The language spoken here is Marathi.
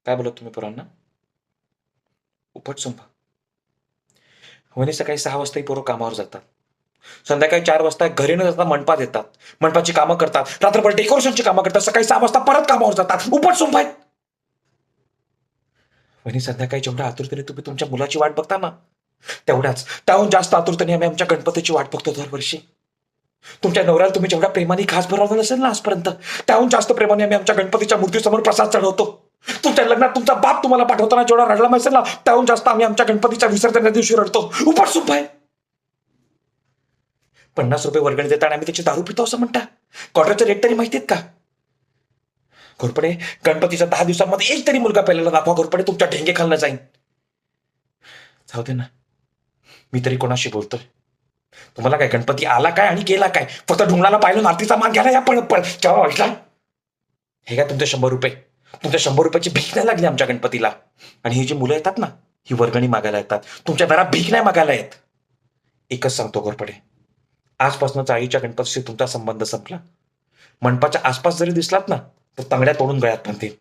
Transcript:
काय बोलत तुम्ही पोरांना? उपटसुंभ. वहिनी सकाळी 6 वाजता ही पोरं कामावर जातात. संध्याकाळी 4 वाजता घरी न जाता मंडपात येतात. मंडपाची कामं करतात. रात्रभर डेकोरेशनची कामं करतात. सकाळी 6 वाजता परत कामावर जातात. उपटसुंभ आहेत. वहिनी संध्याकाळी जेवढ्या आतुरतेने तुम्ही तुमच्या मुलाची वाट बघता ना, त्याहून जास्त आतुरतेने आम्ही आमच्या गणपतीची वाट बघतो दरवर्षी. तुमच्या नवऱ्याला तुम्ही जेवढ्या प्रेमाने खास भरवलं असेल ना आजपर्यंत, त्याहून जास्त प्रेमाने आम्ही आमच्या गणपतीच्या मूर्तीसमोर प्रसाद चढवतो. तुमच्या लग्नात तुमचा बाप तुम्हाला पाठवताना जेवढा रडला असेल ना, त्याहून जास्त आम्ही आमच्या गणपतीच्या विसर्जनाच्या दिवशी रडतो. उपटसुंभ आहे. 50 रुपये वर्गणी देताना आम्ही त्याची दारू पितो असं म्हणता? क्वार्टरचे रेट तरी माहिती आहेत का? घोरपडे, गणपतीच्या 10 दिवसांमध्ये एक तरी मुलगा पहिल्याला दाखवा. घोरपडे, तुमच्या ढेंगे खालनं जाईन. जाऊ दे ना, मी तरी कोणाशी बोलतोय? तुम्हाला काय गणपती आला काय आणि गेला काय? फक्त ढुंगणाला पाहिलं आरतीचा मान घ्यायला या पण हे काय तुमचे 100 रुपये? तुमच्या 100 रुपयाची भीक नाही लागली आमच्या गणपतीला. आणि ही जी मुलं येतात ना, ही वर्गणी मागायला येतात. तुमच्या दारात भीक नाही मागायला येत. एकच सांगतो घोरपडे, आजपासून आईच्या गणपतीशी तुमचा संबंध संपला. मंडपाच्या आसपास जरी दिसलात ना, तर तंगड्या तोडून गळ्यात बांधतील.